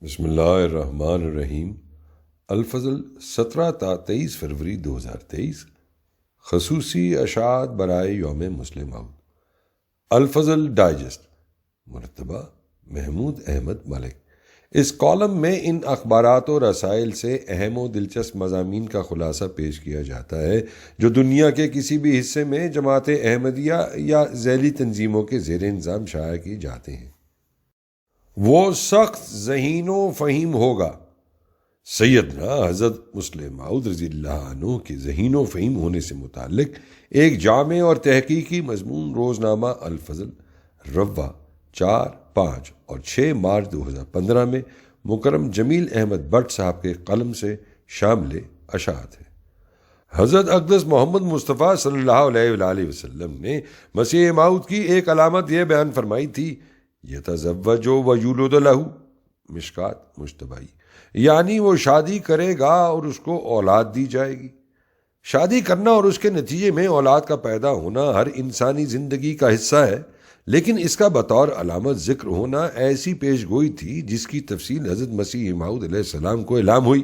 بسم اللہ الرحمن الرحیم۔ الفضل 17 تا 23 فروری 2023 خصوصی اشاعت برائے یوم مسلم مود۔ الفضل ڈائجسٹ، مرتبہ محمود احمد ملک۔ اس کالم میں ان اخبارات و رسائل سے اہم و دلچسپ مضامین کا خلاصہ پیش کیا جاتا ہے جو دنیا کے کسی بھی حصے میں جماعت احمدیہ یا ذیلی تنظیموں کے زیر انتظام شائع کی جاتے ہیں۔ وہ سخت ذہین و فہیم ہوگا۔ سیدنا حضرت مسلم موعود رضی اللہ عنہ کے ذہین و فہیم ہونے سے متعلق ایک جامع اور تحقیقی مضمون روزنامہ الفضل رواں 4، 5 اور 6 مارچ 2015 میں مکرم جمیل احمد بٹ صاحب کے قلم سے شامل اشاعت ہے۔ حضرت اقدس محمد مصطفیٰ صلی اللہ علیہ وآلہ وسلم نے مسیح موعود کی ایک علامت یہ بیان فرمائی تھی، یتزوج و یولد لہ، مشکات مشتبائی، یعنی وہ شادی کرے گا اور اس کو اولاد دی جائے گی۔ شادی کرنا اور اس کے نتیجے میں اولاد کا پیدا ہونا ہر انسانی زندگی کا حصہ ہے، لیکن اس کا بطور علامت ذکر ہونا ایسی پیش گوئی تھی جس کی تفصیل حضرت مسیح موعود علیہ السلام کو الہام ہوئی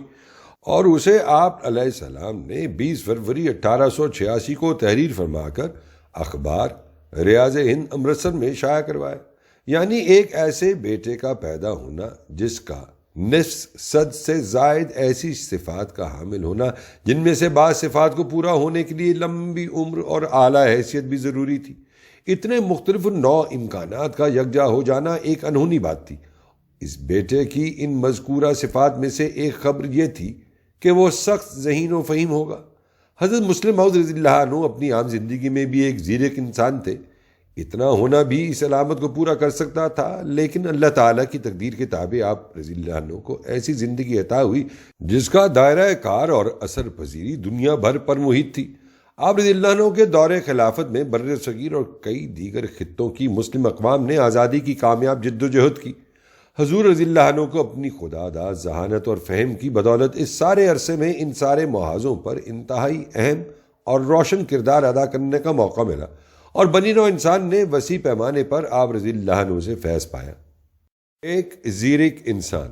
اور اسے آپ علیہ السلام نے 20 فروری 1886 کو تحریر فرما کر اخبار ریاض ہند امرتسر میں شائع کروایا۔ یعنی ایک ایسے بیٹے کا پیدا ہونا جس کا نصف صد سے زائد ایسی صفات کا حامل ہونا جن میں سے بعض صفات کو پورا ہونے کے لیے لمبی عمر اور اعلیٰ حیثیت بھی ضروری تھی۔ اتنے مختلف نوع امکانات کا یکجا ہو جانا ایک انہونی بات تھی۔ اس بیٹے کی ان مذکورہ صفات میں سے ایک خبر یہ تھی کہ وہ سخت ذہین و فہیم ہوگا۔ حضرت مسلم موعود رضی اللہ عنہ اپنی عام زندگی میں بھی ایک زیرک انسان تھے۔ اتنا ہونا بھی اس علامت کو پورا کر سکتا تھا، لیکن اللہ تعالیٰ کی تقدیر کے تابع آپ رضی اللہ عنہ کو ایسی زندگی عطا ہوئی جس کا دائرہ کار اور اثر پذیری دنیا بھر پر محیط تھی۔ آپ رضی اللہ عنہ کے دور خلافت میں بر صغیر اور کئی دیگر خطوں کی مسلم اقوام نے آزادی کی کامیاب جد و جہد کی۔ حضور رضی اللہ عنہ کو اپنی خداداد ذہانت اور فہم کی بدولت اس سارے عرصے میں ان سارے محاذوں پر انتہائی اہم اور روشن کردار ادا کرنے کا موقع ملا، اور بنی نوع انسان نے وسیع پیمانے پر آپ رضی اللہ عنہ سے فیض پایا۔ ایک زیرک انسان،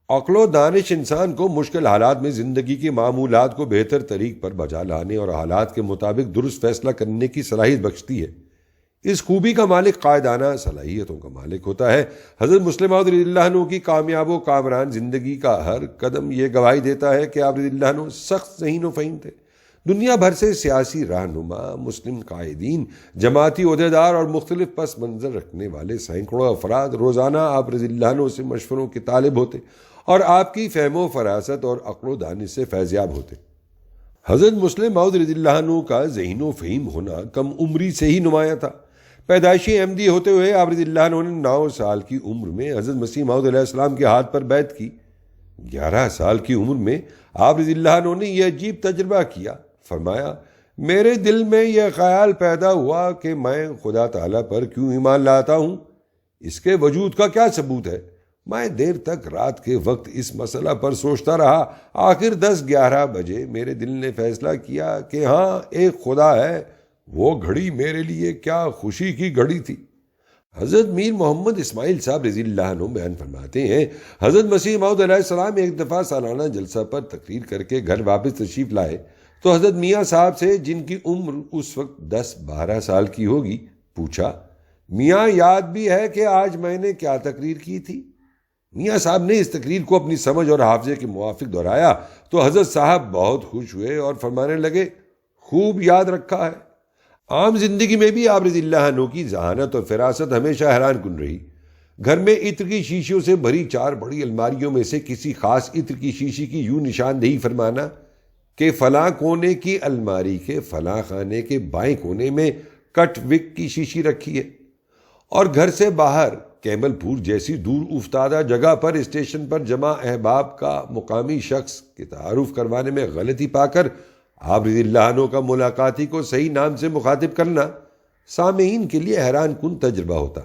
عقل و دانش انسان کو مشکل حالات میں زندگی کے معمولات کو بہتر طریق پر بجا لانے اور حالات کے مطابق درست فیصلہ کرنے کی صلاحیت بخشتی ہے۔ اس خوبی کا مالک قائدانہ صلاحیتوں کا مالک ہوتا ہے۔ حضرت مسلم موعود رضی اللہ عنہ کی کامیاب و کامران زندگی کا ہر قدم یہ گواہی دیتا ہے کہ آپ رضی اللہ عنہ سخت ذہین و فہیم تھے۔ دنیا بھر سے سیاسی رہنما، مسلم قائدین، جماعتی عہدیدار اور مختلف پس منظر رکھنے والے سینکڑوں افراد روزانہ آپ رضی اللہ عنہ سے مشوروں کے طالب ہوتے اور آپ کی فہم و فراست اور عقل و دانش سے فیضیاب ہوتے۔ حضرت مسلم موعود رضی اللہ عنہ کا ذہین و فہیم ہونا کم عمری سے ہی نمایاں تھا۔ پیدائشی احمدی ہوتے ہوئے آپ رضی اللہ عنہ نے 9 سال کی عمر میں حضرت مسیح موعود علیہ السلام کے ہاتھ پر بیعت کی۔ 11 سال کی عمر میں آپ رضی اللہ عنہ نے یہ عجیب تجربہ کیا۔ فرمایا، میرے دل میں یہ خیال پیدا ہوا کہ میں خدا تعالیٰ پر کیوں ایمان لاتا ہوں، اس کے وجود کا کیا ثبوت ہے۔ میں دیر تک رات کے وقت اس مسئلہ پر سوچتا رہا۔ آخر 10-11 بجے میرے دل نے فیصلہ کیا کہ ہاں ایک خدا ہے۔ وہ گھڑی میرے لیے کیا خوشی کی گھڑی تھی۔ حضرت میر محمد اسماعیل صاحب رضی اللہ عنہ بیان فرماتے ہیں، حضرت مسیح موعود علیہ السلام ایک دفعہ سالانہ جلسہ پر تقریر کر کے گھر واپس تشریف لائے تو حضرت میاں صاحب سے، جن کی عمر اس وقت 10-12 سال کی ہوگی، پوچھا، میاں یاد بھی ہے کہ آج میں نے کیا تقریر کی تھی؟ میاں صاحب نے اس تقریر کو اپنی سمجھ اور حافظے کے موافق دہرایا تو حضرت صاحب بہت خوش ہوئے اور فرمانے لگے، خوب یاد رکھا ہے۔ عام زندگی میں بھی آپ رضی اللہ عنہ کی ذہانت اور فراست ہمیشہ حیران کن رہی۔ گھر میں عطر کی شیشیوں سے بھری 4 بڑی الماریوں میں سے کسی خاص عطر کی شیشی کی یوں نشاندہی فرمانا کہ فلاں کونے کی الماری کے فلاں خانے کے بائیں کونے میں کٹ وک کی شیشی رکھی ہے، اور گھر سے باہر کیمل پور جیسی دور افتادہ جگہ پر اسٹیشن پر جمع احباب کا مقامی شخص کے تعارف کروانے میں غلطی پا کر آپ رضی اللہ عنہ کا ملاقاتی کو صحیح نام سے مخاطب کرنا سامعین کے لیے حیران کن تجربہ ہوتا۔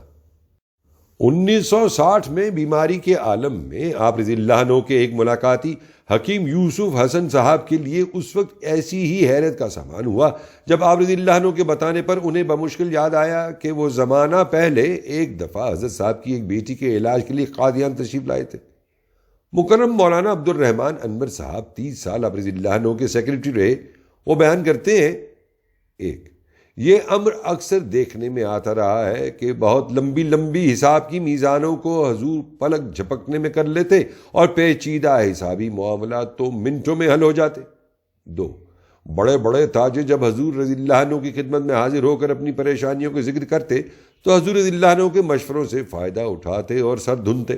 1960 میں بیماری کے عالم میں آپ رضی اللہ عنہ کے ایک ملاقاتی حکیم یوسف حسن صاحب کے لیے اس وقت ایسی ہی حیرت کا سامان ہوا جب آپ رضی اللہ عنہ کے بتانے پر انہیں بمشکل یاد آیا کہ وہ زمانہ پہلے ایک دفعہ حضرت صاحب کی ایک بیٹی کے علاج کے لیے قادیان تشریف لائے تھے۔ مکرم مولانا عبد الرحمن انور صاحب 30 سال آپ رضی اللہ عنہ کے سیکرٹری رہے. وہ بیان کرتے ہیں، ایک یہ امر اکثر دیکھنے میں آتا رہا ہے کہ بہت لمبی لمبی حساب کی میزانوں کو حضور پلک جھپکنے میں کر لیتے اور پیچیدہ حسابی معاملات تو منٹوں میں حل ہو جاتے. 2 بڑے بڑے تاجر جب حضور رضی اللہ عنہ کی خدمت میں حاضر ہو کر اپنی پریشانیوں کا ذکر کرتے تو حضور رضی اللہ عنہ کے مشوروں سے فائدہ اٹھاتے اور سر دھنتے.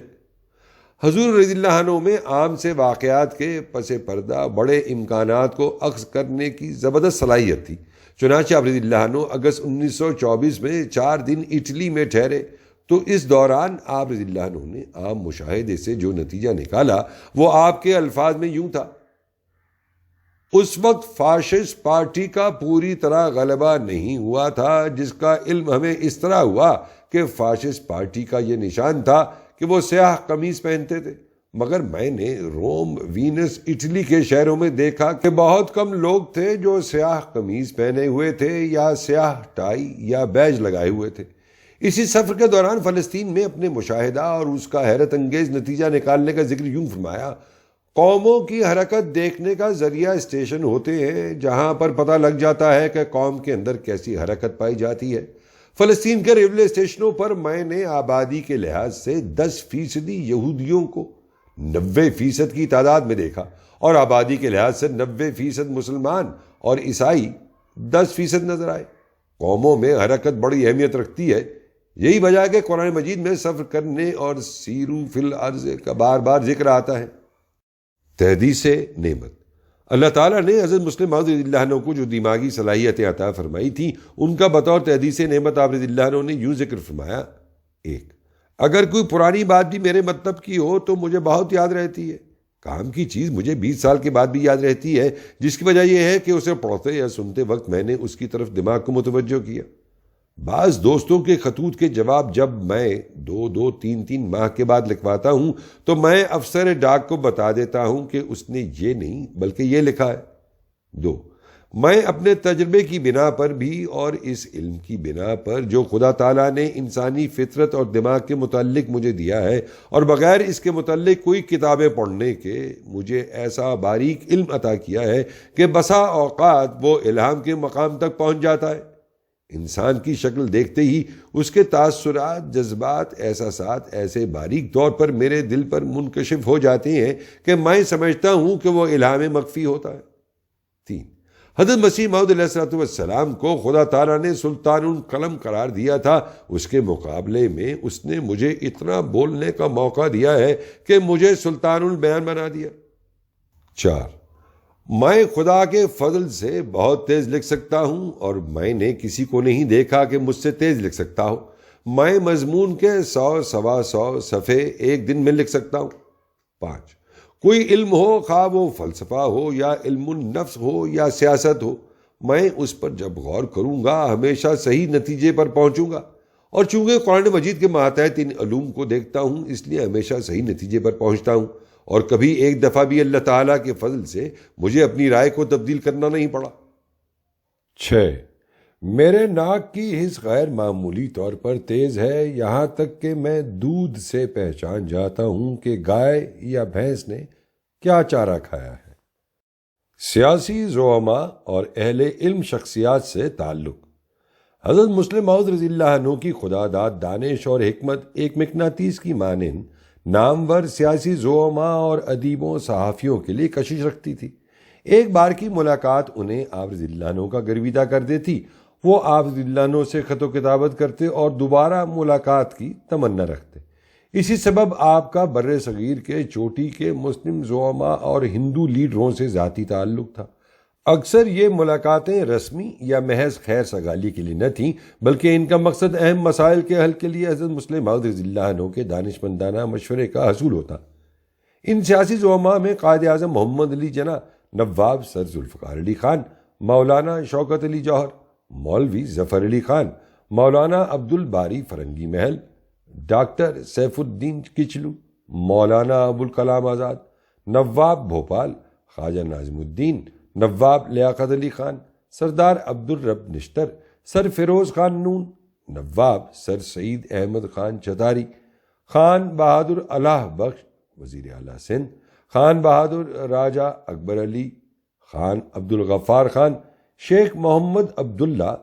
حضور رضی اللہ عنہ میں عام سے واقعات کے پس پردہ بڑے امکانات کو اخذ کرنے کی زبردست صلاحیت تھی. چنانچہ آپ رضی اللہ عنہ اگست 1924 میں 4 دن اٹلی میں ٹھہرے تو اس دوران آپ رضی اللہ عنہ نے عام مشاہدے سے جو نتیجہ نکالا وہ آپ کے الفاظ میں یوں تھا: اس وقت فاشسٹ پارٹی کا پوری طرح غلبہ نہیں ہوا تھا، جس کا علم ہمیں اس طرح ہوا کہ فاشسٹ پارٹی کا یہ نشان تھا کہ وہ سیاہ قمیص پہنتے تھے، مگر میں نے روم، وینس، اٹلی کے شہروں میں دیکھا کہ بہت کم لوگ تھے جو سیاہ قمیص پہنے ہوئے تھے یا سیاہ ٹائی یا بیج لگائے ہوئے تھے. اسی سفر کے دوران فلسطین میں اپنے مشاہدہ اور اس کا حیرت انگیز نتیجہ نکالنے کا ذکر یوں فرمایا: قوموں کی حرکت دیکھنے کا ذریعہ اسٹیشن ہوتے ہیں جہاں پر پتہ لگ جاتا ہے کہ قوم کے اندر کیسی حرکت پائی جاتی ہے. فلسطین کے ریلوے اسٹیشنوں پر میں نے آبادی کے لحاظ سے 10% یہودیوں کو 90% کی تعداد میں دیکھا اور آبادی کے لحاظ سے 90% مسلمان اور عیسائی 10% نظر آئے. قوموں میں حرکت بڑی اہمیت رکھتی ہے. یہی وجہ ہے کہ قرآن مجید میں سفر کرنے اور سیرو فی الارض کا بار بار ذکر آتا ہے. تحدیث نعمت. اللہ تعالیٰ نے حضرت مسلم موعود رضی اللہ عنہ کو جو دماغی صلاحیتیں عطا فرمائی تھی ان کا بطور تحدیث نعمت آپ رضی اللہ عنہ نے یوں ذکر فرمایا: 1 اگر کوئی پرانی بات بھی میرے مطلب کی ہو تو مجھے بہت یاد رہتی ہے. کام کی چیز مجھے 20 سال کے بعد بھی یاد رہتی ہے، جس کی وجہ یہ ہے کہ اسے پڑھتے یا سنتے وقت میں نے اس کی طرف دماغ کو متوجہ کیا. بعض دوستوں کے خطوط کے جواب جب میں 2 3 ماہ کے بعد لکھواتا ہوں تو میں افسر ڈاک کو بتا دیتا ہوں کہ اس نے یہ نہیں بلکہ یہ لکھا ہے. 2 میں اپنے تجربے کی بنا پر بھی اور اس علم کی بنا پر جو خدا تعالیٰ نے انسانی فطرت اور دماغ کے متعلق مجھے دیا ہے اور بغیر اس کے متعلق کوئی کتابیں پڑھنے کے مجھے ایسا باریک علم عطا کیا ہے کہ بسا اوقات وہ الہام کے مقام تک پہنچ جاتا ہے. انسان کی شکل دیکھتے ہی اس کے تاثرات، جذبات، احساسات ایسے باریک طور پر میرے دل پر منکشف ہو جاتے ہیں کہ میں سمجھتا ہوں کہ وہ الہام مخفی ہوتا ہے. 3 حضرت مسیح موعود علیہ السلام کو خدا تعالیٰ نے سلطان القلم قرار دیا تھا، اس کے مقابلے میں اس نے مجھے اتنا بولنے کا موقع دیا ہے کہ مجھے سلطان البیان بنا دیا. 4 میں خدا کے فضل سے بہت تیز لکھ سکتا ہوں اور میں نے کسی کو نہیں دیکھا کہ مجھ سے تیز لکھ سکتا ہو. میں مضمون کے 100 سوا 100 صفحے ایک دن میں لکھ سکتا ہوں. 5 کوئی علم ہو، خواہ وہ فلسفہ ہو یا علم النفس ہو یا سیاست ہو، میں اس پر جب غور کروں گا ہمیشہ صحیح نتیجے پر پہنچوں گا، اور چونکہ قرآن مجید کے ماتحت ان علوم کو دیکھتا ہوں اس لیے ہمیشہ صحیح نتیجے پر پہنچتا ہوں، اور کبھی ایک دفعہ بھی اللہ تعالیٰ کے فضل سے مجھے اپنی رائے کو تبدیل کرنا نہیں پڑا. 6 میرے ناک کی حس غیر معمولی طور پر تیز ہے، یہاں تک کہ میں دودھ سے پہچان جاتا ہوں کہ گائے یا بھینس نے کیا چارہ کھایا ہے. سیاسی زعماء اور اہل علم شخصیات سے تعلق. حضرت مسلم موعود رضی اللہ عنہ کی خداداد دانش اور حکمت ایک مقناطیس کی مانند نامور سیاسی زعماء اور ادیبوں صحافیوں کے لیے کشش رکھتی تھی. ایک بار کی ملاقات انہیں آپ رضی اللہ عنہ کا گرویدہ کر دیتی. وہ آپ رضی اللہ عنہ سے خط و کتابت کرتے اور دوبارہ ملاقات کی تمنا رکھتے. اسی سبب آپ کا بر صغیر کے چوٹی کے مسلم زعماء اور ہندو لیڈروں سے ذاتی تعلق تھا. اکثر یہ ملاقاتیں رسمی یا محض خیر سگالی کے لیے نہ تھیں، بلکہ ان کا مقصد اہم مسائل کے حل کے لیے حضرت مسلم موعود رضی اللہ عنہ کے دانشمندانہ مشورے کا حصول ہوتا. ان سیاسی زعماء میں قائد اعظم محمد علی جناح، نواب سر ذوالفقار علی خان، مولانا شوکت علی جوہر، مولوی ظفر علی خان، مولانا عبد الباری فرنگی محل، ڈاکٹر سیف الدین کچلو، مولانا ابوالکلام آزاد، نواب بھوپال خواجہ ناظم الدین، نواب لیاقت علی خان، سردار عبد الرب نشتر، سر فیروز خان نون، نواب سر سعید احمد خان چتاری، خان بہادر الہ بخش، وزیر اعلیٰ سندھ، خان بہادر راجہ اکبر علی، خان عبد الغفار خان، شیخ محمد عبداللہ،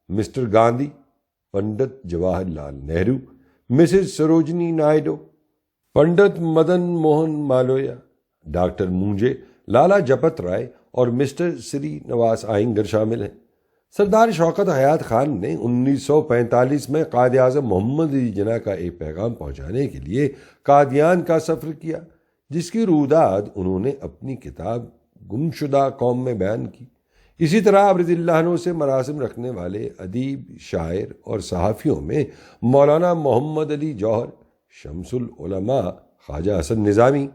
مسٹر گاندھی، پنڈت جواہر لال نہرو، مسز سروجنی نائیڈو، پنڈت مدن موہن مالویا، ڈاکٹر مونجے، لالا جپت رائے اور مسٹر سری نواس آئنگر شامل ہیں۔ سردار شوکت حیات خان نے 1945 میں قائد اعظم محمد علی جناح کا ایک پیغام پہنچانے کے لیے قادیان کا سفر کیا، جس کی روداد انہوں نے اپنی کتاب گمشدہ قوم میں بیان کی۔ اسی طرح آپ رضی اللہ عنہ سے مراسم رکھنے والے ادیب، شاعر اور صحافیوں میں مولانا محمد علی جوہر، شمس العلماء خواجہ حسن نظامی،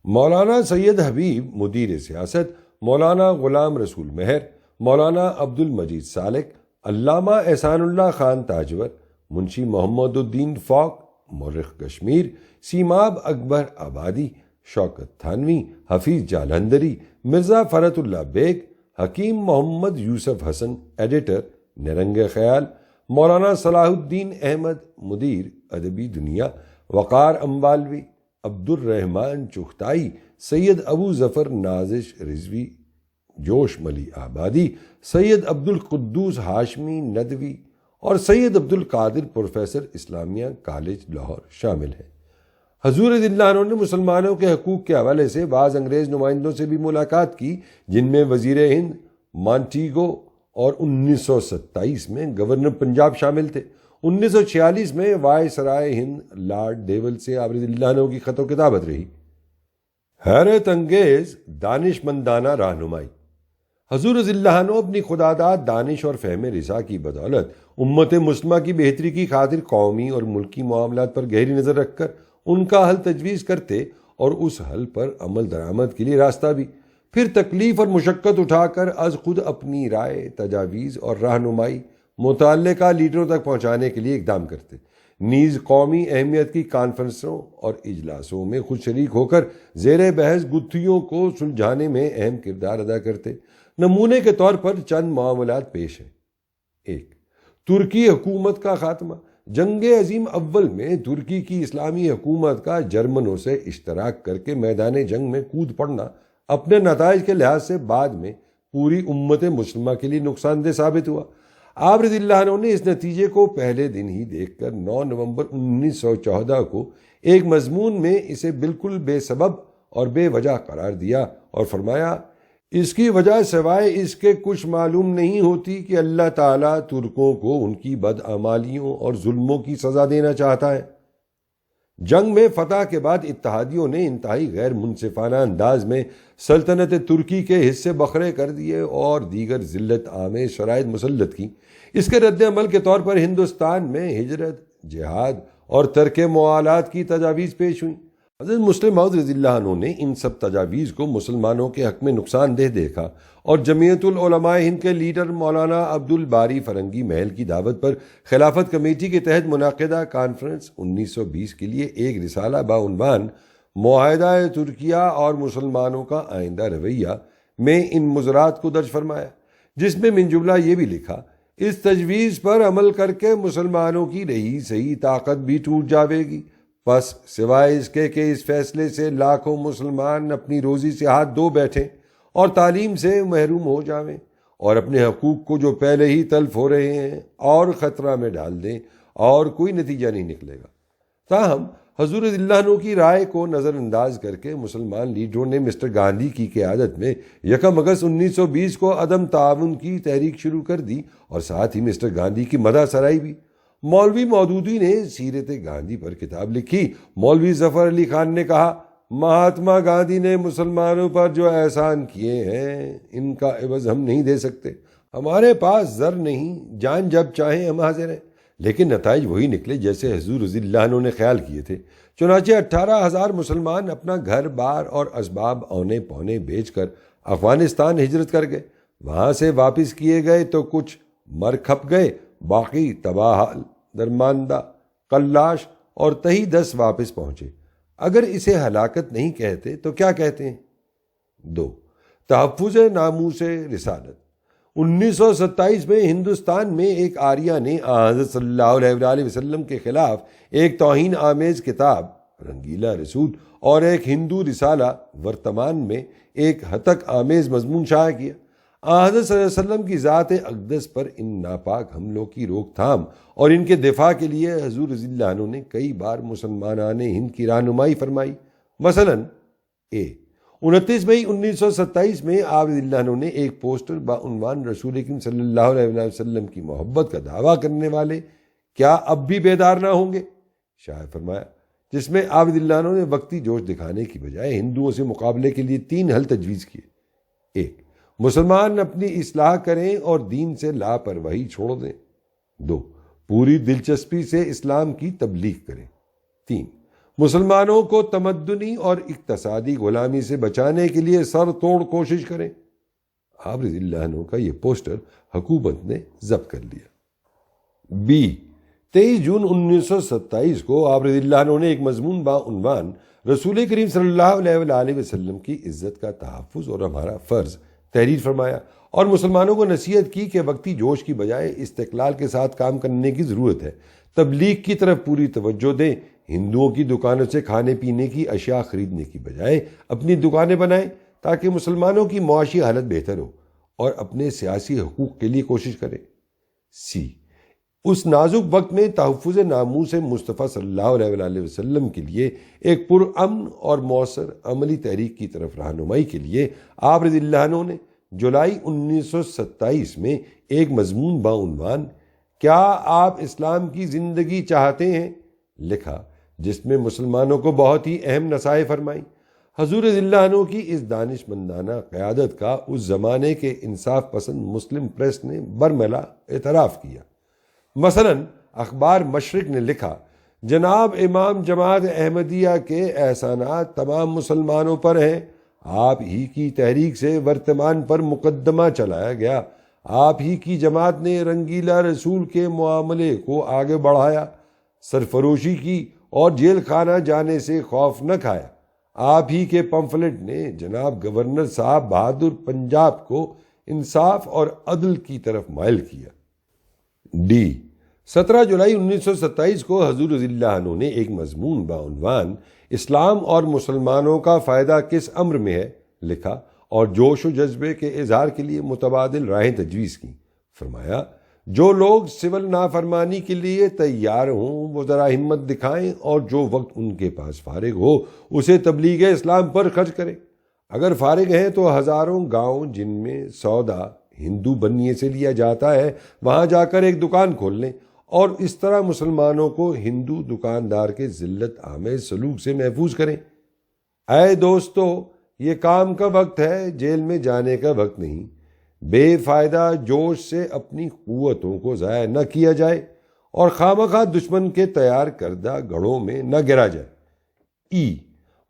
مولانا سید حبیب مدیر سیاست، مولانا غلام رسول مہر، مولانا عبد المجید سالک، علامہ احسان اللہ خان تاجور، منشی محمد الدین فاق، مورخ کشمیر، سیماب اکبر آبادی، شوکت تھانوی، حفیظ جالندھری، مرزا فرت اللہ بیگ، حکیم محمد یوسف حسن ایڈیٹر نرنگ خیال، مولانا صلاح الدین احمد مدیر ادبی دنیا، وقار امبالوی، عبد الرحمن چغتائی، سید ابو ظفر نازش رضوی، جوش ملی آبادی، سید عبد القدوس ہاشمی ندوی اور سید عبد القادر پروفیسر اسلامیہ کالج لاہور شامل ہیں۔ حضور رضی اللہ عنہ نے مسلمانوں کے حقوق کے حوالے سے بعض انگریز نمائندوں سے بھی ملاقات کی، جن میں وزیر ہند مانٹیگو اور 1927 میں گورنر پنجاب شامل تھے۔ 1946 میں وائسرائے ہند لارڈ ڈیول سے آپ رضی اللہ عنہ کی خط و کتابت رہی۔ حیرت انگیز دانشمندانہ رہنمائی۔ حضور رضی اللہ عنہ اپنی خداداد دانش اور فہم رضا کی بدولت امت مسلمہ کی بہتری کی خاطر قومی اور ملکی معاملات پر گہری نظر رکھ کر ان کا حل تجویز کرتے اور اس حل پر عمل درآمد کے لیے راستہ بھی، پھر تکلیف اور مشقت اٹھا کر از خود اپنی رائے، تجاویز اور رہنمائی متعلقہ لیڈروں تک پہنچانے کے لیے اقدام کرتے، نیز قومی اہمیت کی کانفرنسوں اور اجلاسوں میں خود شریک ہو کر زیر بحث گتھیوں کو سلجھانے میں اہم کردار ادا کرتے۔ نمونے کے طور پر چند معاملات پیش ہیں۔ 1. ترکی حکومت کا خاتمہ۔ جنگ عظیم اول میں ترکی کی اسلامی حکومت کا جرمنوں سے اشتراک کر کے میدان جنگ میں کود پڑنا اپنے نتائج کے لحاظ سے بعد میں پوری امت مسلمہ کے لیے نقصان دہ ثابت ہوا۔ آپ رضی اللہ عنہ نے اس نتیجے کو پہلے دن ہی دیکھ کر 9 نومبر 1914 کو ایک مضمون میں اسے بالکل بے سبب اور بے وجہ قرار دیا اور فرمایا، اس کی وجہ سوائے اس کے کچھ معلوم نہیں ہوتی کہ اللہ تعالیٰ ترکوں کو ان کی بدعمالیوں اور ظلموں کی سزا دینا چاہتا ہے۔ جنگ میں فتح کے بعد اتحادیوں نے انتہائی غیر منصفانہ انداز میں سلطنت ترکی کے حصے بکھرے کر دیے اور دیگر ذلت آمیز شرائط مسلط کی۔ اس کے رد عمل کے طور پر ہندوستان میں ہجرت، جہاد اور ترک موالات کی تجاویز پیش ہوئیں۔ حضرت مسلم موعود رضی اللہ عنہ نے ان سب تجاویز کو مسلمانوں کے حق میں نقصان دہ دیکھا اور جمعیت العلماء ہند کے لیڈر مولانا عبد الباری فرنگی محل کی دعوت پر خلافت کمیٹی کے تحت منعقدہ کانفرنس 1920 کے لیے ایک رسالہ بعنوان معاہدہ ترکیہ اور مسلمانوں کا آئندہ رویہ میں ان مضرات کو درج فرمایا، جس میں من جملہ یہ بھی لکھا، اس تجویز پر عمل کر کے مسلمانوں کی رہی صحیح طاقت بھی ٹوٹ جاوے گی، پس سوائے اس کے کہ اس فیصلے سے لاکھوں مسلمان اپنی روزی سے ہاتھ دھو بیٹھیں اور تعلیم سے محروم ہو جاویں اور اپنے حقوق کو جو پہلے ہی تلف ہو رہے ہیں اور خطرہ میں ڈال دیں اور کوئی نتیجہ نہیں نکلے گا۔ تاہم حضور رضی اللہ عنہ کی رائے کو نظر انداز کر کے مسلمان لیڈروں نے مسٹر گاندھی کی قیادت میں 1 اگست 1920 کو عدم تعاون کی تحریک شروع کر دی اور ساتھ ہی مسٹر گاندھی کی مدح سرائی بھی۔ مولوی مودودی نے سیرت گاندھی پر کتاب لکھی۔ مولوی ظفر علی خان نے کہا، مہاتما گاندھی نے مسلمانوں پر جو احسان کیے ہیں ان کا عوض ہم نہیں دے سکتے، ہمارے پاس زر نہیں، جان جب چاہیں ہم حاضر ہیں۔ لیکن نتائج وہی نکلے جیسے حضور رضی اللہ عنہ نے خیال کیے تھے۔ چنانچہ 18,000 مسلمان اپنا گھر بار اور اسباب اونے پونے بیچ کر افغانستان ہجرت کر گئے۔ وہاں سے واپس کیے گئے تو کچھ مر کھپ گئے، باقی تباہ حال، درماندہ، قلاش اور تہی دس واپس پہنچے۔ اگر اسے ہلاکت نہیں کہتے تو کیا کہتے ہیں؟ 2. تحفظ ناموس رسالت۔ 1927 میں ہندوستان میں ایک آریہ نے حضرت صلی اللہ علیہ وسلم کے خلاف ایک توہین آمیز کتاب رنگیلا رسول اور ایک ہندو رسالہ ورتمان میں ایک ہتک آمیز مضمون شائع کیا۔ حضرت صلی اللہ علیہ وسلم کی ذات اقدس پر ان ناپاک حملوں کی روک تھام اور ان کے دفاع کے لیے حضور رضی اللہ عنہ نے کئی بار مسلمانان ہند کی رہنمائی فرمائی۔ مثلاً 29 مئی 1927 میں آپ رضی اللہ عنہ نے ایک پوسٹر بعنوان رسول اکرم صلی اللہ علیہ وسلم کی محبت کا دعویٰ کرنے والے کیا اب بھی بیدار نہ ہوں گے شائع فرمایا، جس میں آپ رضی اللہ عنہ نے وقتی جوش دکھانے کی بجائے ہندوؤں سے مقابلے کے لیے 3 حل تجویز کیے۔ 1، مسلمان اپنی اصلاح کریں اور دین سے لاپرواہی چھوڑ دیں۔ 2، پوری دلچسپی سے اسلام کی تبلیغ کریں۔ 3، مسلمانوں کو تمدنی اور اقتصادی غلامی سے بچانے کے لیے سر توڑ کوشش کریں۔ آپ رضی اللہ عنہ کا یہ پوسٹر حکومت نے ضبط کر لیا۔ 23 جون 1927 کو آپ رضی اللہ عنہ نے ایک مضمون بعنوان رسول کریم صلی اللہ علیہ وسلم کی عزت کا تحفظ اور ہمارا فرض تحریر فرمایا اور مسلمانوں کو نصیحت کی کہ وقتی جوش کی بجائے استقلال کے ساتھ کام کرنے کی ضرورت ہے، تبلیغ کی طرف پوری توجہ دیں، ہندوؤں کی دکانوں سے کھانے پینے کی اشیاء خریدنے کی بجائے اپنی دکانیں بنائیں تاکہ مسلمانوں کی معاشی حالت بہتر ہو اور اپنے سیاسی حقوق کے لیے کوشش کریں۔ اس نازک وقت میں تحفظ ناموس مصطفیٰ صلی اللہ علیہ وسلم کے لیے ایک پرامن اور مؤثر عملی تحریک کی طرف رہنمائی کے لیے آپ رضی اللہ عنہ نے جولائی 1927 میں ایک مضمون بعنوان کیا آپ اسلام کی زندگی چاہتے ہیں لکھا، جس میں مسلمانوں کو بہت ہی اہم نصائح فرمائی۔ حضور رضی اللہ عنہ کی اس دانش مندانہ قیادت کا اس زمانے کے انصاف پسند مسلم پریس نے برملا اعتراف کیا۔ مثلاً اخبار مشرق نے لکھا، جناب امام جماعت احمدیہ کے احسانات تمام مسلمانوں پر ہیں، آپ ہی کی تحریک سے ورتمان پر مقدمہ چلایا گیا، آپ ہی کی جماعت نے رنگیلا رسول کے معاملے کو آگے بڑھایا، سرفروشی کی اور جیل خانہ جانے سے خوف نہ کھایا، آپ ہی کے پمفلٹ نے جناب گورنر صاحب بہادر پنجاب کو انصاف اور عدل کی طرف مائل کیا۔ 17 جولائی 1927 کو حضور رضی اللہ عنہ نے ایک مضمون بعنوان اسلام اور مسلمانوں کا فائدہ کس امر میں ہے لکھا اور جوش و جذبے کے اظہار کے لیے متبادل راہیں تجویز کی۔ فرمایا، جو لوگ سول نافرمانی کے لیے تیار ہوں وہ ذرا ہمت دکھائیں اور جو وقت ان کے پاس فارغ ہو اسے تبلیغ اسلام پر خرچ کریں۔ اگر فارغ ہیں تو ہزاروں گاؤں جن میں سودا ہندو بنیے سے لیا جاتا ہے وہاں جا کر ایک دکان کھول لیں اور اس طرح مسلمانوں کو ہندو دکاندار کے ذلت آمیز سلوک سے محفوظ کریں۔ اے دوستو، یہ کام کا وقت ہے، جیل میں جانے کا وقت نہیں۔ بے فائدہ جوش سے اپنی قوتوں کو ضائع نہ کیا جائے اور خواہ دشمن کے تیار کردہ گڑھوں میں نہ گرا جائے۔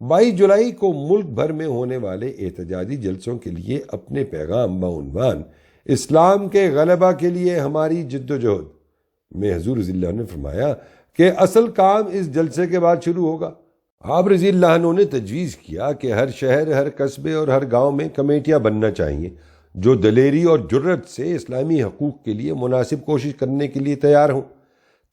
22 جولائی کو ملک بھر میں ہونے والے احتجاجی جلسوں کے لیے اپنے پیغام بعنوان اسلام کے غلبہ کے لیے ہماری جد و جہد میں حضور رضی اللہ عنہ نے فرمایا کہ اصل کام اس جلسے کے بعد شروع ہوگا۔ آپ رضی اللہ عنہ نے تجویز کیا کہ ہر شہر، ہر قصبے اور ہر گاؤں میں کمیٹیاں بننا چاہیے جو دلیری اور جرت سے اسلامی حقوق کے لیے مناسب کوشش کرنے کے لیے تیار ہوں۔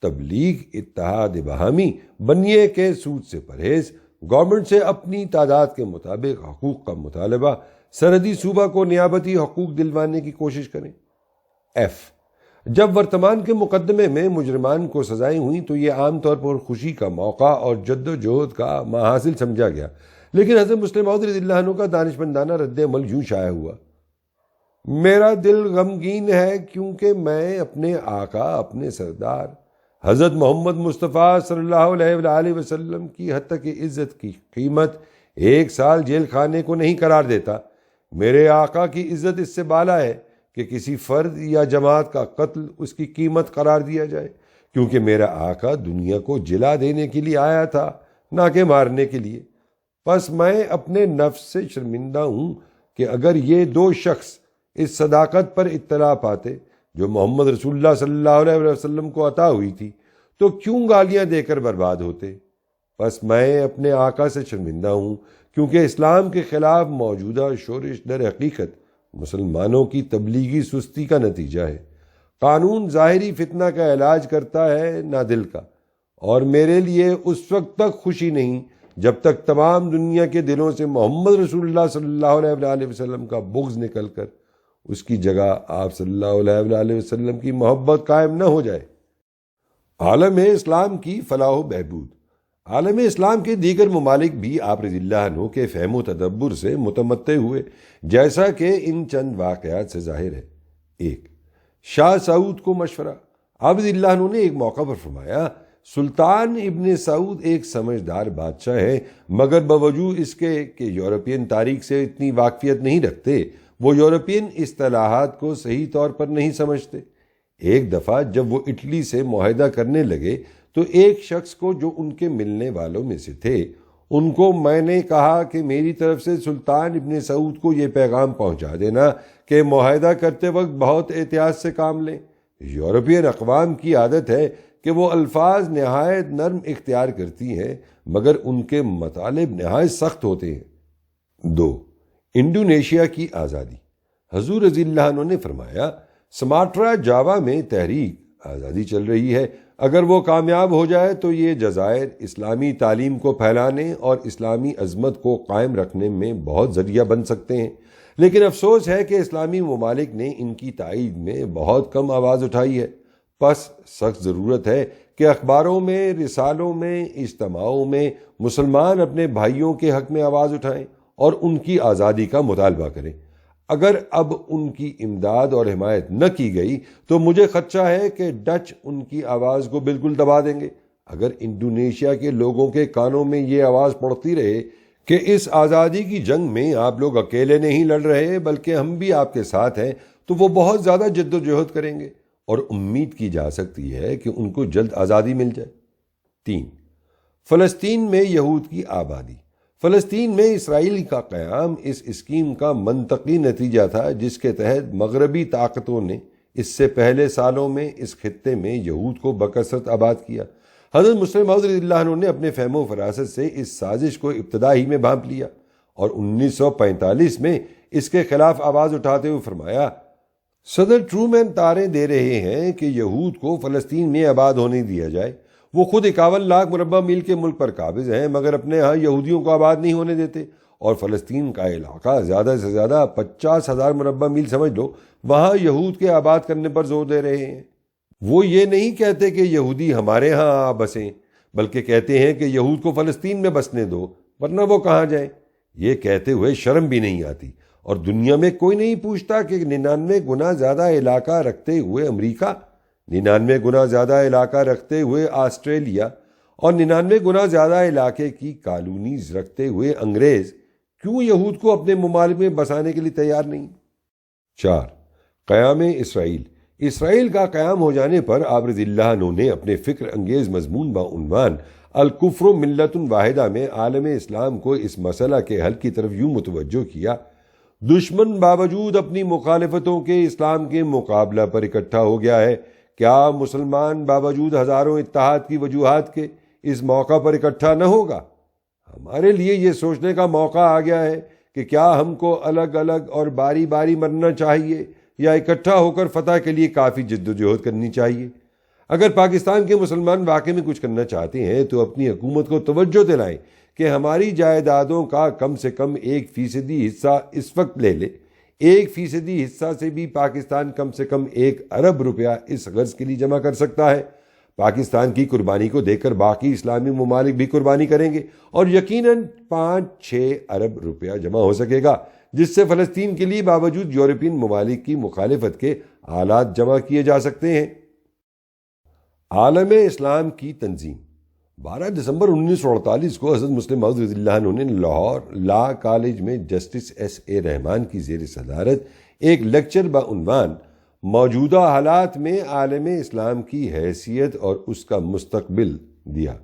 تبلیغ، اتحاد باہمی، بنیے کے سود سے پرہیز، گورنمنٹ سے اپنی تعداد کے مطابق حقوق کا مطالبہ، سرحدی صوبہ کو نیابتی حقوق دلوانے کی کوشش کریں۔ جب ورتمان کے مقدمے میں مجرمان کو سزائیں ہوئیں تو یہ عام طور پر خوشی کا موقع اور جد و جہد کا محاصل سمجھا گیا، لیکن حضرت مسلم موعود رضی اللہ عنہ کا دانشمندانہ رد عمل یوں شائع ہوا، میرا دل غمگین ہے کیونکہ میں اپنے آقا، اپنے سردار حضرت محمد مصطفیٰ صلی اللہ علیہ وسلم کی حد تک عزت کی قیمت 1 سال جیل خانے کو نہیں قرار دیتا۔ میرے آقا کی عزت اس سے بالا ہے کہ کسی فرد یا جماعت کا قتل اس کی قیمت قرار دیا جائے، کیونکہ میرا آقا دنیا کو جلا دینے کے لیے آیا تھا، نہ کہ مارنے کے لیے۔ پس میں اپنے نفس سے شرمندہ ہوں کہ اگر یہ 2 شخص اس صداقت پر اطلاع پاتے جو محمد رسول اللہ صلی اللہ علیہ وسلم کو عطا ہوئی تھی تو کیوں گالیاں دے کر برباد ہوتے۔ پس میں اپنے آقا سے شرمندہ ہوں کیونکہ اسلام کے خلاف موجودہ شورش در حقیقت مسلمانوں کی تبلیغی سستی کا نتیجہ ہے۔ قانون ظاہری فتنہ کا علاج کرتا ہے، نہ دل کا، اور میرے لیے اس وقت تک خوشی نہیں جب تک تمام دنیا کے دلوں سے محمد رسول اللہ صلی اللہ علیہ وآلہ وسلم کا بغض نکل کر اس کی جگہ آپ صلی اللہ علیہ وآلہ وسلم کی محبت قائم نہ ہو جائے۔ عالم اسلام کی فلاح و بہبود۔ عالم اسلام کے دیگر ممالک بھی آپ رضی اللہ عنہ کے فہم و تدبر سے متمتع ہوئے، جیسا کہ ان چند واقعات سے ظاہر ہے۔ ایک، شاہ سعود کو مشورہ۔ آپ رضی اللہ عنہ نے ایک موقع پر فرمایا، سلطان ابن سعود ایک سمجھدار بادشاہ ہے، مگر باوجود اس کے کہ یورپین تاریخ سے اتنی واقفیت نہیں رکھتے، وہ یورپین اصطلاحات کو صحیح طور پر نہیں سمجھتے۔ ایک دفعہ جب وہ اٹلی سے معاہدہ کرنے لگے تو ایک شخص کو جو ان کے ملنے والوں میں سے تھے، ان کو میں نے کہا کہ میری طرف سے سلطان ابن سعود کو یہ پیغام پہنچا دینا کہ معاہدہ کرتے وقت بہت احتیاط سے کام لیں۔ یورپین اقوام کی عادت ہے کہ وہ الفاظ نہایت نرم اختیار کرتی ہیں، مگر ان کے مطالب نہایت سخت ہوتے ہیں۔ دو، انڈونیشیا کی آزادی۔ حضور رضی اللہ عنہ نے فرمایا، سماٹرا جاوا میں تحریک آزادی چل رہی ہے، اگر وہ کامیاب ہو جائے تو یہ جزائر اسلامی تعلیم کو پھیلانے اور اسلامی عظمت کو قائم رکھنے میں بہت ذریعہ بن سکتے ہیں، لیکن افسوس ہے کہ اسلامی ممالک نے ان کی تائید میں بہت کم آواز اٹھائی ہے۔ پس سخت ضرورت ہے کہ اخباروں میں، رسالوں میں، اجتماعوں میں مسلمان اپنے بھائیوں کے حق میں آواز اٹھائیں اور ان کی آزادی کا مطالبہ کریں۔ اگر اب ان کی امداد اور حمایت نہ کی گئی تو مجھے خدشہ ہے کہ ڈچ ان کی آواز کو بالکل دبا دیں گے۔ اگر انڈونیشیا کے لوگوں کے کانوں میں یہ آواز پڑتی رہے کہ اس آزادی کی جنگ میں آپ لوگ اکیلے نہیں لڑ رہے بلکہ ہم بھی آپ کے ساتھ ہیں، تو وہ بہت زیادہ جد و جہد کریں گے اور امید کی جا سکتی ہے کہ ان کو جلد آزادی مل جائے۔ تین، فلسطین میں یہود کی آبادی۔ فلسطین میں اسرائیل کا قیام اس اسکیم کا منطقی نتیجہ تھا جس کے تحت مغربی طاقتوں نے اس سے پہلے سالوں میں اس خطے میں یہود کو بکثرت آباد کیا۔ حضرت مسلم موعود رضی اللہ عنہ نے اپنے فہم و فراست سے اس سازش کو ابتدا ہی میں بھانپ لیا اور 1945 میں اس کے خلاف آواز اٹھاتے ہوئے فرمایا، صدر ٹرومین تاریں دے رہے ہیں کہ یہود کو فلسطین میں آباد ہونے دیا جائے۔ وہ خود 51 لاکھ مربع میل کے ملک پر قابض ہیں، مگر اپنے ہاں یہودیوں کو آباد نہیں ہونے دیتے، اور فلسطین کا علاقہ زیادہ سے زیادہ 50,000 مربع میل سمجھ لو، وہاں یہود کے آباد کرنے پر زور دے رہے ہیں۔ وہ یہ نہیں کہتے کہ یہودی ہمارے ہاں آ بسیں، بلکہ کہتے ہیں کہ یہود کو فلسطین میں بسنے دو، ورنہ وہ کہاں جائیں۔ یہ کہتے ہوئے شرم بھی نہیں آتی، اور دنیا میں کوئی نہیں پوچھتا کہ 99 گنا زیادہ علاقہ رکھتے ہوئے امریکہ، 99 گنا زیادہ علاقہ رکھتے ہوئے آسٹریلیا اور 99 گنا زیادہ علاقے کی کالونیز رکھتے ہوئے انگریز کیوں یہود کو اپنے ممالک میں بسانے کے لیے تیار نہیں۔ 4، قیام اسرائیل۔ اسرائیل کا قیام ہو جانے پر آپ رضی اللہ عنہ نے اپنے فکر انگیز مضمون بعنوان الکفر ملت واحدہ میں عالم اسلام کو اس مسئلہ کے حل کی طرف یوں متوجہ کیا، دشمن باوجود اپنی مخالفتوں کے اسلام کے مقابلہ پر اکٹھا ہو گیا ہے، کیا مسلمان باوجود ہزاروں اتحاد کی وجوہات کے اس موقع پر اکٹھا نہ ہوگا؟ ہمارے لیے یہ سوچنے کا موقع آ گیا ہے کہ کیا ہم کو الگ الگ اور باری باری مرنا چاہیے یا اکٹھا ہو کر فتح کے لیے کافی جد و جہد کرنی چاہیے۔ اگر پاکستان کے مسلمان واقعی میں کچھ کرنا چاہتے ہیں تو اپنی حکومت کو توجہ دلائیں کہ ہماری جائیدادوں کا کم سے کم 1% حصہ اس وقت لے لے۔ 1% حصہ سے بھی پاکستان کم سے کم 1 ارب روپیہ اس غرض کے لیے جمع کر سکتا ہے۔ پاکستان کی قربانی کو دیکھ کر باقی اسلامی ممالک بھی قربانی کریں گے اور یقیناً 5-6 ارب روپیہ جمع ہو سکے گا، جس سے فلسطین کے لیے باوجود یورپین ممالک کی مخالفت کے آلات جمع کیے جا سکتے ہیں۔ عالم اسلام کی تنظیم۔ 12 دسمبر 1948 کو حضرت مسلم موعود رضی اللہ عنہ نے لاہور لا کالج میں جسٹس S.A. رحمان کی زیر صدارت ایک لیکچر بعنوان موجودہ حالات میں عالم اسلام کی حیثیت اور اس کا مستقبل دیا۔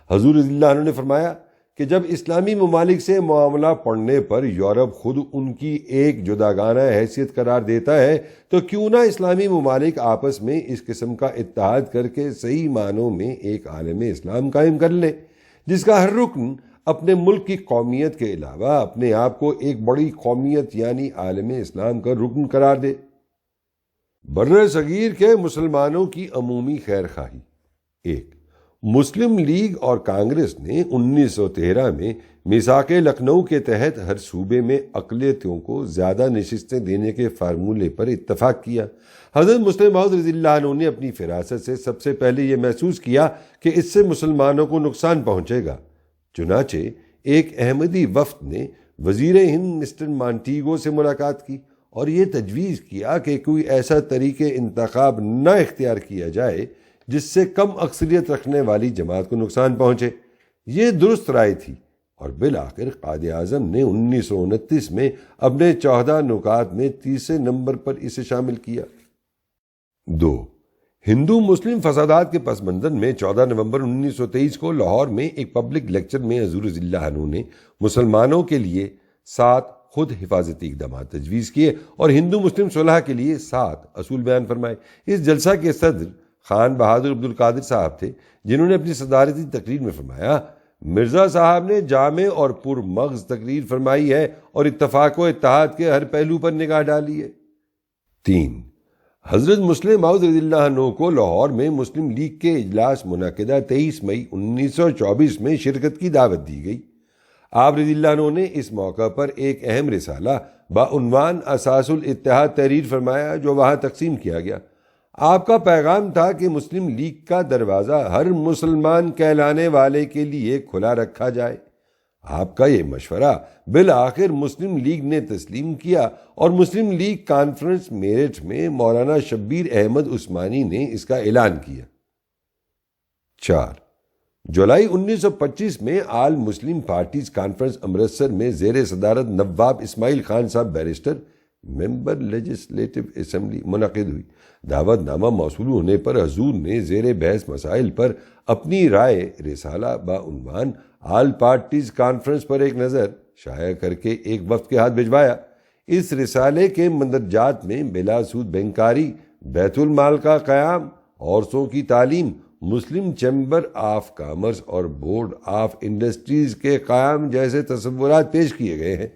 حضور رضی اللہ عنہ نے فرمایا کہ جب اسلامی ممالک سے معاملہ پڑنے پر یورپ خود ان کی ایک جداگانہ حیثیت قرار دیتا ہے تو کیوں نہ اسلامی ممالک آپس میں اس قسم کا اتحاد کر کے صحیح معنوں میں ایک عالم اسلام قائم کر لیں، جس کا ہر رکن اپنے ملک کی قومیت کے علاوہ اپنے آپ کو ایک بڑی قومیت یعنی عالم اسلام کا رکن قرار دے۔ بر صغیر کے مسلمانوں کی عمومی خیر خواہی۔ 1، مسلم لیگ اور کانگریس نے 1913 میں میثاق لکھنؤ کے تحت ہر صوبے میں اقلیتوں کو زیادہ نشستیں دینے کے فارمولے پر اتفاق کیا۔ حضرت مسلم موعود رضی اللہ عنہ نے اپنی فراست سے سب سے پہلے یہ محسوس کیا کہ اس سے مسلمانوں کو نقصان پہنچے گا۔ چنانچہ ایک احمدی وفد نے وزیر ہند مسٹر مانٹیگو سے ملاقات کی اور یہ تجویز کیا کہ کوئی ایسا طریقہ انتخاب نہ اختیار کیا جائے جس سے کم اکثریت رکھنے والی جماعت کو نقصان پہنچے۔ یہ درست رائے تھی اور بالآخر قائد اعظم نے 1929 میں اپنے 14 نکات میں 30 نمبر پر اسے شامل کیا۔ 2. ہندو مسلم فسادات کے پس منظر میں 14 نومبر 1923 کو لاہور میں ایک پبلک لیکچر میں حضور رضی اللہ عنہ نے مسلمانوں کے لیے 7 خود حفاظتی اقدامات تجویز کیے اور ہندو مسلم صلح کے لیے 7 اصول بیان فرمائے۔ اس جلسہ کے صدر خان بہادر عبد القادر صاحب تھے، جنہوں نے اپنی صدارتی تقریر میں فرمایا، مرزا صاحب نے جامع اور پرمغز تقریر فرمائی ہے اور اتفاق و اتحاد کے ہر پہلو پر نگاہ ڈالی ہے۔ 3. حضرت مسلم موعود رضی اللہ عنہ کو لاہور میں مسلم لیگ کے اجلاس منعقدہ 23 مئی 1924 میں شرکت کی دعوت دی گئی۔ آپ رضی اللہ عنہ نے اس موقع پر ایک اہم رسالہ بعنوان اساس الاتحاد تحریر فرمایا جو وہاں تقسیم کیا گیا۔ آپ کا پیغام تھا کہ مسلم لیگ کا دروازہ ہر مسلمان کہلانے والے کے لیے کھلا رکھا جائے۔ آپ کا یہ مشورہ بالآخر مسلم لیگ نے تسلیم کیا اور مسلم لیگ کانفرنس میرٹھ میں مولانا شبیر احمد عثمانی نے اس کا اعلان کیا۔ 4. جولائی 1925 میں آل مسلم پارٹیز کانفرنس امرتسر میں زیر صدارت نواب اسماعیل خان صاحب بیرسٹر ممبر لیجسلیٹو اسمبلی منعقد ہوئی۔ دعوت نامہ موصول ہونے پر حضور نے زیر بحث مسائل پر اپنی رائے رسالہ بعنوان آل پارٹیز کانفرنس پر ایک نظر شائع کر کے ایک وفد کے ہاتھ بھجوایا۔ اس رسالے کے مندرجات میں بلا سود بینکاری، بیت المال کا قیام، عورتوں کی تعلیم، مسلم چیمبر آف کامرس اور بورڈ آف انڈسٹریز کے قیام جیسے تصورات پیش کیے گئے ہیں۔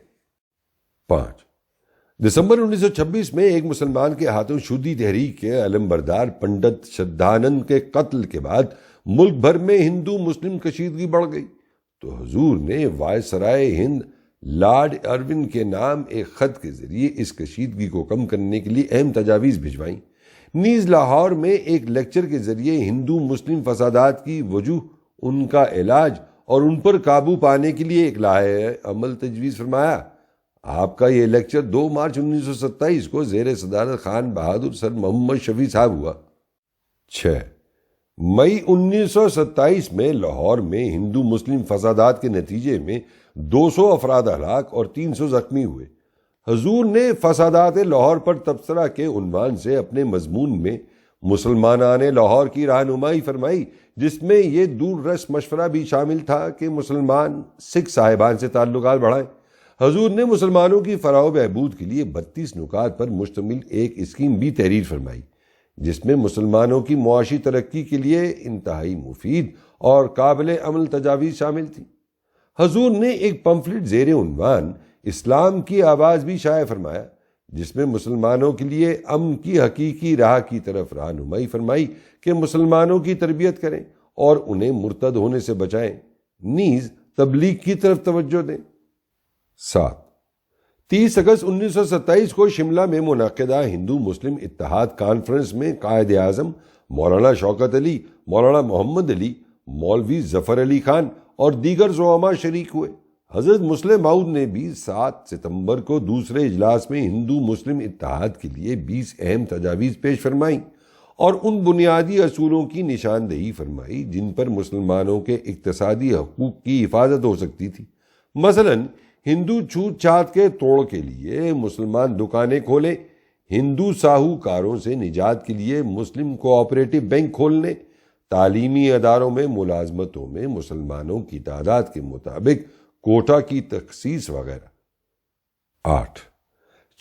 5. دسمبر 1926 میں ایک مسلمان کے ہاتھوں شودی تحریک کے علمبردار پنڈت شردھانند کے قتل کے بعد ملک بھر میں ہندو مسلم کشیدگی بڑھ گئی تو حضور نے وائسرائے ہند لارڈ ارون کے نام ایک خط کے ذریعے اس کشیدگی کو کم کرنے کے لیے اہم تجاویز بھجوائیں۔ نیز لاہور میں ایک لیکچر کے ذریعے ہندو مسلم فسادات کی وجوہ، ان کا علاج اور ان پر قابو پانے کے لیے ایک لائحہ عمل تجویز فرمایا۔ آپ کا یہ لیکچر 2 مارچ 1927 کو زیر صدارت خان بہادر سر محمد شفیع صاحب ہوا۔ 6. مئی 1927 میں لاہور میں ہندو مسلم فسادات کے نتیجے میں 200 افراد ہلاک اور 300 زخمی ہوئے۔ حضور نے فسادات لاہور پر تبصرہ کے عنوان سے اپنے مضمون میں مسلمانان لاہور کی رہنمائی فرمائی، جس میں یہ دور رس مشورہ بھی شامل تھا کہ مسلمان سکھ صاحبان سے تعلقات بڑھائیں۔ حضور نے مسلمانوں کی فلاح و بہبود کے لیے 32 نکات پر مشتمل ایک اسکیم بھی تحریر فرمائی، جس میں مسلمانوں کی معاشی ترقی کے لیے انتہائی مفید اور قابل عمل تجاویز شامل تھیں۔ حضور نے ایک پمفلٹ زیر عنوان اسلام کی آواز بھی شائع فرمایا، جس میں مسلمانوں کے لیے امن کی حقیقی راہ کی طرف رہنمائی فرمائی کہ مسلمانوں کی تربیت کریں اور انہیں مرتد ہونے سے بچائیں، نیز تبلیغ کی طرف توجہ دیں۔ 7. 30 اگست 1927 کو شملہ میں منعقدہ ہندو مسلم اتحاد کانفرنس میں قائد اعظم مولانا شوکت علی، مولانا محمد علی، مولوی ظفر علی خان اور دیگر زعماء شریک ہوئے۔ حضرت مسلم موعود نے بھی 7 ستمبر کو دوسرے اجلاس میں ہندو مسلم اتحاد کے لیے 20 اہم تجاویز پیش فرمائیں اور ان بنیادی اصولوں کی نشاندہی فرمائی جن پر مسلمانوں کے اقتصادی حقوق کی حفاظت ہو سکتی تھی۔ مثلاً ہندو چھوت چھات کے توڑ کے لیے مسلمان دکانیں کھولیں، ہندو ساہوکاروں سے نجات کے لیے مسلم کوآپریٹو بینک کھولنے، تعلیمی اداروں میں ملازمتوں میں مسلمانوں کی تعداد کے مطابق کوٹا کی تخصیص وغیرہ۔ 8.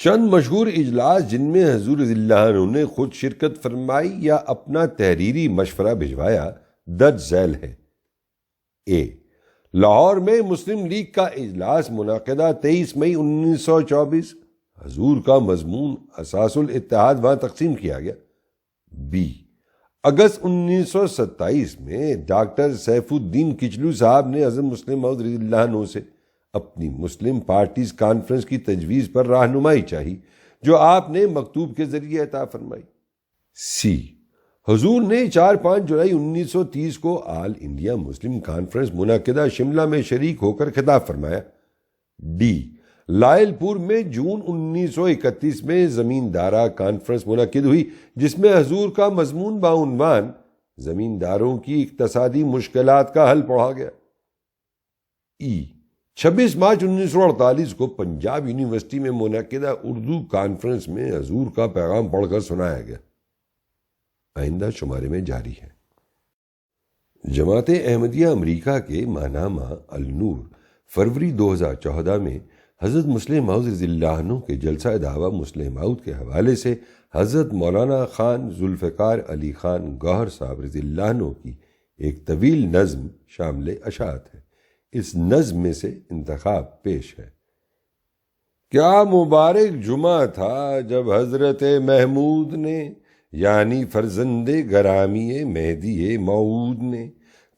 چند مشہور اجلاس جن میں حضور رضی اللہ عنہ نے خود شرکت فرمائی یا اپنا تحریری مشورہ بھجوایا درج ذیل ہے۔ اے. لاہور میں مسلم لیگ کا اجلاس منعقدہ 23 مئی 1924، حضور کا مضمون اساس الاتحاد وہاں تقسیم کیا گیا۔ بی. اگست 1927 میں ڈاکٹر سیف الدین کچلو صاحب نے حضرت مسلم موعود رضی اللہ عنہ سے اپنی مسلم پارٹیز کانفرنس کی تجویز پر رہنمائی چاہی جو آپ نے مکتوب کے ذریعے عطا فرمائی۔ سی، حضور نے 4-5 جولائی 1930 کو آل انڈیا مسلم کانفرنس منعقدہ شملہ میں شریک ہو کر خطاب فرمایا۔ ڈی، لائل پور میں جون 1931 میں زمیندارہ کانفرنس منعقد ہوئی جس میں حضور کا مضمون بعنوان زمینداروں کی اقتصادی مشکلات کا حل پڑھا گیا۔ ای، 26 مارچ 1948 کو پنجاب یونیورسٹی میں منعقدہ اردو کانفرنس میں حضور کا پیغام پڑھ کر سنایا گیا۔ آئندہ شمارے میں جاری ہے۔ جماعت احمدیہ امریکہ کے ماہنامہ النور فروری 2014 میں حضرت مسلم موعود رضی اللہ عنہ کے جلسہ دعویٰ مسلم موعود کے حوالے سے حضرت مولانا خان ذوالفقار علی خان گوہر صاحب رضی اللہ عنہ کی ایک طویل نظم شامل اشاعت ہے۔ اس نظم میں سے انتخاب پیش ہے۔ کیا مبارک جمعہ تھا جب حضرت محمود نے یعنی فرزند گرامی مہدی موعود نے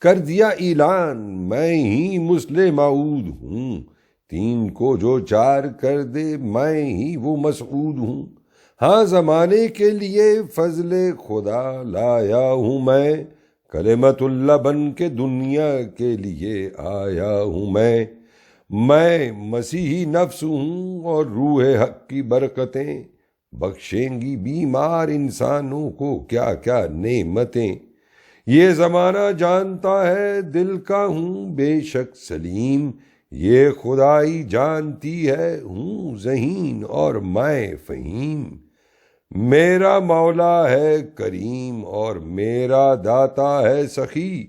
کر دیا اعلان میں ہی مسلم موعود ہوں، 3 کو جو 4 کر دے میں ہی وہ مسعود ہوں، ہاں زمانے کے لیے فضل خدا لایا ہوں میں، کلمت اللہ بن کے دنیا کے لیے آیا ہوں میں مسیحی نفس ہوں اور روح حق کی برکتیں بخشیں گی بیمار انسانوں کو کیا کیا نعمتیں، یہ زمانہ جانتا ہے دل کا ہوں بے شک سلیم، یہ خدائی جانتی ہے ہوں ذہین اور میں فہیم، میرا مولا ہے کریم اور میرا داتا ہے سخی،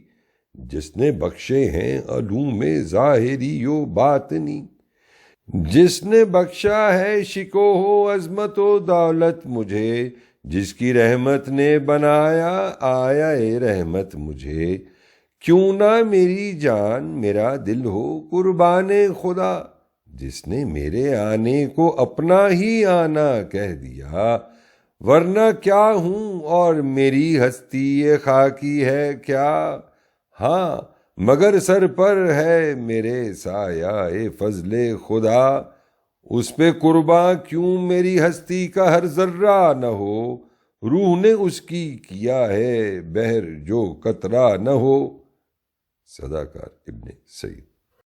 جس نے بخشے ہیں علوم ظاہری و باطنی، جس نے بخشا ہے شکو و عظمت و دولت مجھے، جس کی رحمت نے بنایا آیا رحمت مجھے، کیوں نہ میری جان میرا دل ہو قربان خدا، جس نے میرے آنے کو اپنا ہی آنا کہہ دیا، ورنہ کیا ہوں اور میری ہستی یہ خاکی ہے کیا، ہاں مگر سر پر ہے میرے سایہ فضل خدا، اس پہ قرباں کیوں میری ہستی کا ہر ذرہ نہ ہو، روح نے اس کی کیا ہے بحر جو قطرہ نہ ہو۔ صداقار ابن سعید۔